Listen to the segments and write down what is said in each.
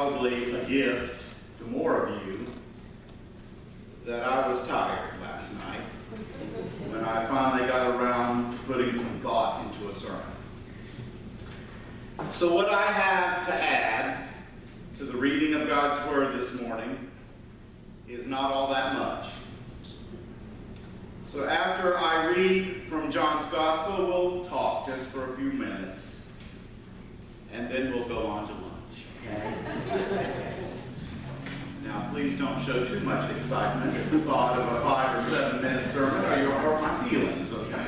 probably a gift to more of you that I was tired last night when I finally got around to putting some thought into a sermon. So what I have to add to the reading of God's Word this morning is not all that much. So after I read from John's Gospel, we'll talk just for a few minutes, and then we'll go on to lunch. Okay? Now, please don't show too much excitement at the thought of a 5 or 7 minute sermon, or you'll hurt my feelings, okay?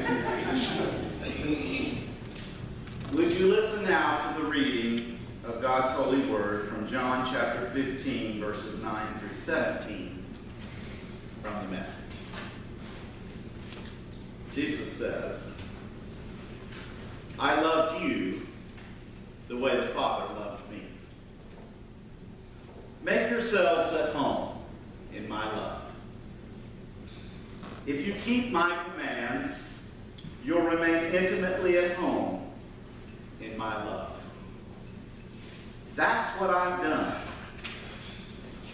Would you listen now to the reading of God's holy word from John chapter 15, verses 9 through 17 from the Message. Jesus says, I loved you the way the Father loved me. Make yourselves at home in my love. If you keep my commands, you'll remain intimately at home in my love. That's what I've done.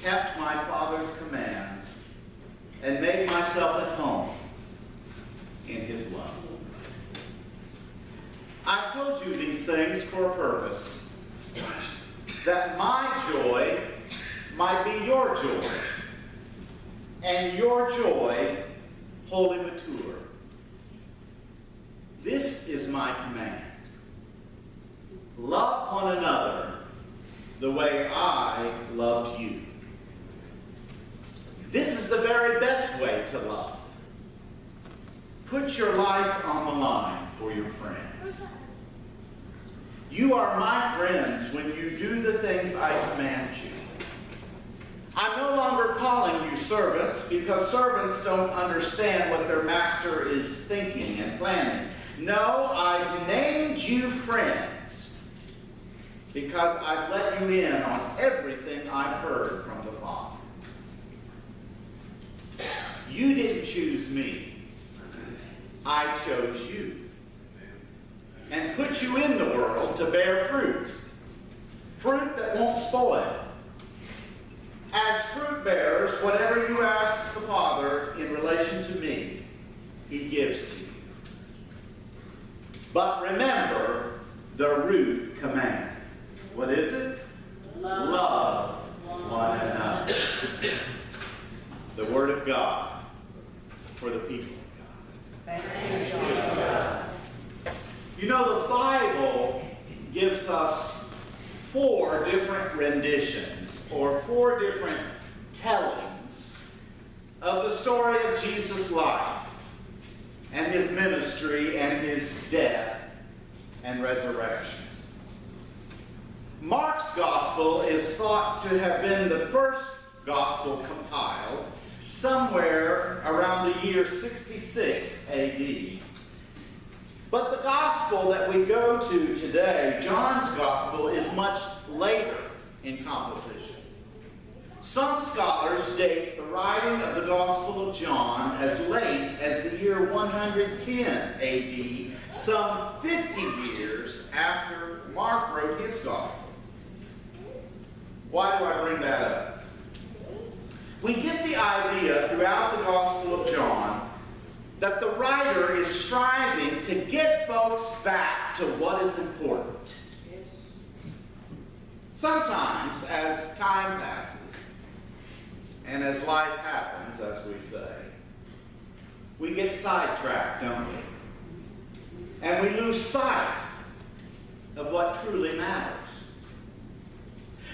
Kept my Father's commands and made myself at home in his love. I've told you these things for a purpose, that my joy might be your joy, and your joy wholly mature. This is my command. Love one another the way I loved you. This is the very best way to love. Put your life on the line for your friends. You are my friends when you do the things I command you. I'm no longer calling you servants because servants don't understand what their master is thinking and planning. No, I've named you friends because I've let you in on everything I've heard from the Father. You didn't choose me. I chose you and put you in the world to bear fruit, fruit that won't spoil. As fruit bearers, whatever you ask the Father in relation to me, he gives to you. But remember the root command. What is it? Love one another. The Word of God for the people. You know, the Bible gives us 4 different renditions or 4 different tellings of the story of Jesus' life and his ministry and his death and resurrection. Mark's gospel is thought to have been the first gospel compiled somewhere around the year 66 AD. But the gospel that we go to today, John's gospel, is much later in composition. Some scholars date the writing of the Gospel of John as late as the year 110 AD, some 50 years after Mark wrote his gospel. Why do I bring that up? We get the idea throughout the Gospel of John that the writer is striving to get folks back to what is important. Sometimes, as time passes, and as life happens, as we say, we get sidetracked, don't we? And we lose sight of what truly matters.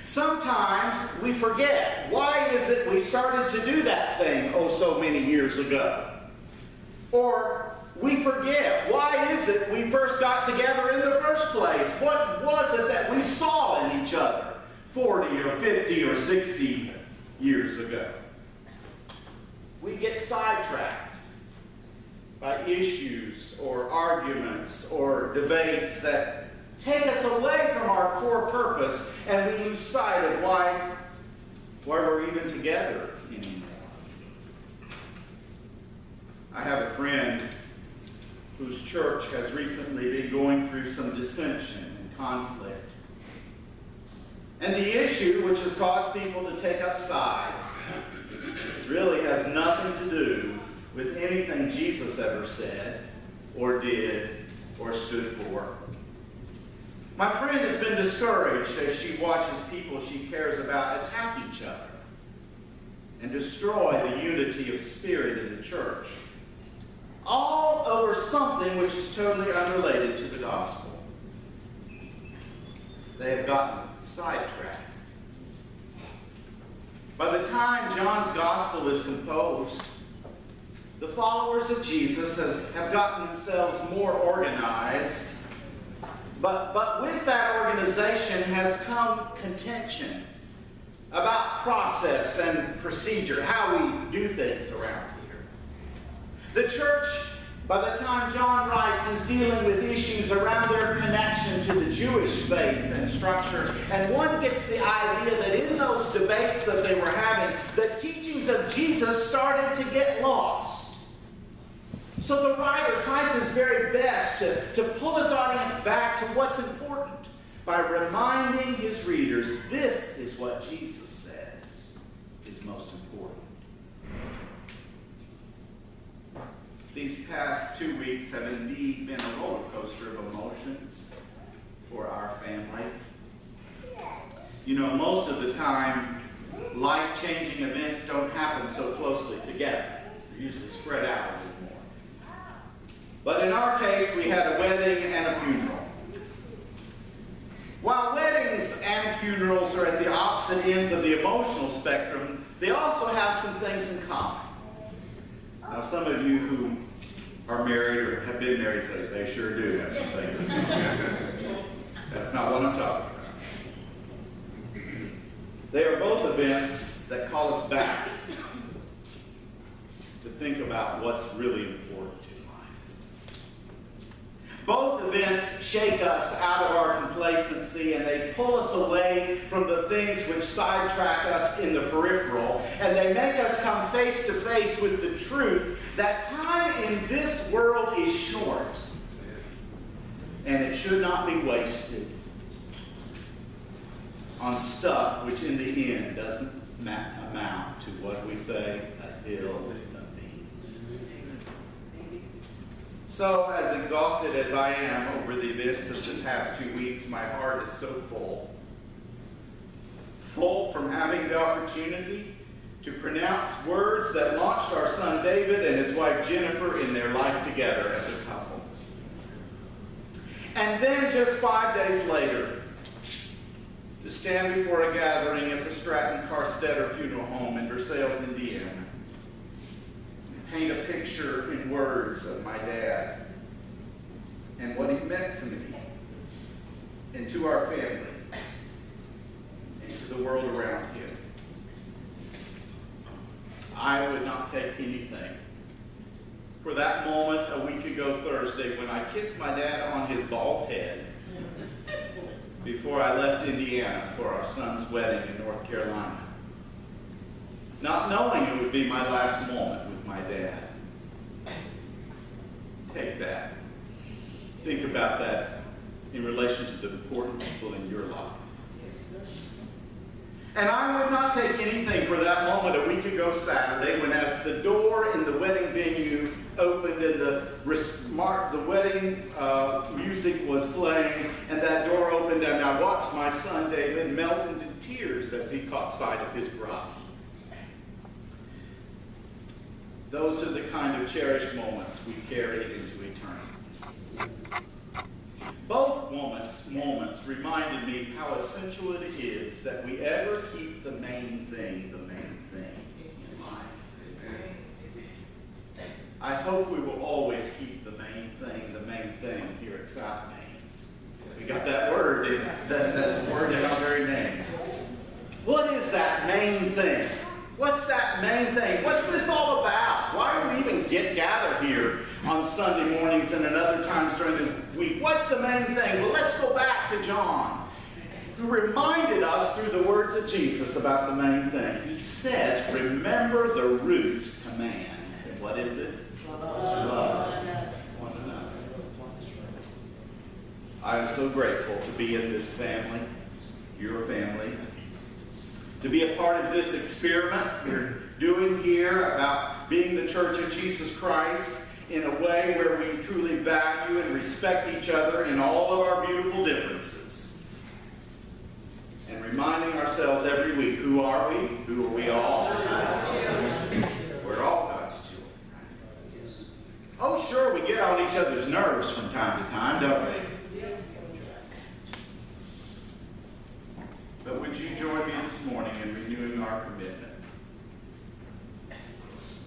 Sometimes we forget, why is it we started to do that thing so many years ago? Or we forget, why is it we first got together in the first place? What was it that we saw in each other 40 or 50 or 60 years ago? We get sidetracked by issues or arguments or debates that take us away from our core purpose, and we lose sight of why we're even together anymore. I have a friend whose church has recently been going through some dissension and conflict. And the issue, which has caused people to take up sides, really has nothing to do with anything Jesus ever said, or did, or stood for. My friend has been discouraged as she watches people she cares about attack each other and destroy the unity of spirit in the church, all over something which is totally unrelated to the gospel. They have gotten sidetracked. By the time John's gospel is composed, the followers of Jesus have gotten themselves more organized, but with that organization has come contention about process and procedure, how we do things around here. The church, by the time John writes, is dealing with issues around their connection to the Jewish faith and structure. And one gets the idea that in those debates that they were having, the teachings of Jesus started to get lost. So the writer tries his very best to pull his audience back to what's important by reminding his readers this is what Jesus says is most important. These past 2 weeks have indeed been a roller coaster of emotions for our family. You know, most of the time, life-changing events don't happen so closely together. They're usually spread out a little more. But in our case, we had a wedding and a funeral. While weddings and funerals are at the opposite ends of the emotional spectrum, they also have some things in common. Now, some of you who are married or have been married say they sure do have some things in common. That's not what I'm talking about. They are both events that call us back to think about what's really important in life. Both events shake us out of our complacency, and they pull us away from the things which sidetrack us in the peripheral, and they make us come face to face with the truth that time in this world is short, and it should not be wasted on stuff which in the end doesn't amount to what we say, a hill of beans. So, as exhausted as I am over the events of the past 2 weeks, my heart is so full. Full from having the opportunity to pronounce words that launched our son David and his wife Jennifer in their life together as a couple. And then just 5 days later, to stand before a gathering at the Stratton Carstetter Funeral Home in Versailles, Indiana, and paint a picture in words of my dad and what he meant to me and to our family and to the world around him. I would not take anything for that moment a week ago Thursday when I kissed my dad on his bald head before I left Indiana for our son's wedding in North Carolina. Not knowing it would be my last moment with my dad. Take that. Think about that in relation to the important people in your life. And I would not take anything for that moment a week ago Saturday when, as the door in the wedding venue opened and the wedding music was playing, and that door opened, and I watched my son David melt into tears as he caught sight of his bride. Those are the kind of cherished moments we carry into eternity. Both moments reminded me how essential it is that we ever keep the main thing in life. I hope we will always keep the main thing here at South Main. We got that word in that word in our very name. What is that main thing? What's that main thing? What's this all about? Why do we even gather here on Sunday mornings and at other times during the week? What's the main thing? Well, let's go back to John, who reminded us through the words of Jesus about the main thing. He says, remember the root command. What is it? Love one another. I am so grateful to be in this family. your family, to be a part of this experiment we're doing here about being the Church of Jesus Christ in a way where we truly value and respect each other in all of our beautiful differences. And reminding ourselves every week, who are we? Who are we all? We're all God's children. Oh, sure, we get on each other's nerves from time to time, don't we? But would you join me this morning in renewing our commitment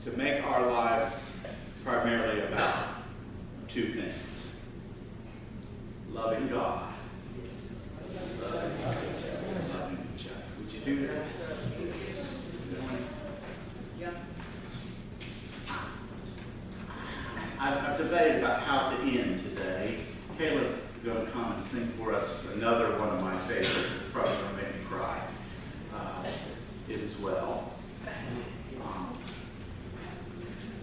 to make our lives primarily about two things: loving God, loving each other. Would you do that this morning? I've debated about how to end today. Kayla's going to come and sing for us another one of my favorites. It's probably going to make me cry. It as well.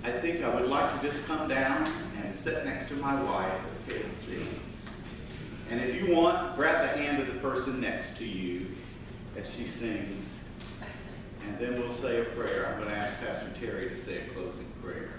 I think I would like to just come down and sit next to my wife as Kayla sings. And if you want, grab the hand of the person next to you as she sings. And then we'll say a prayer. I'm going to ask Pastor Terry to say a closing prayer.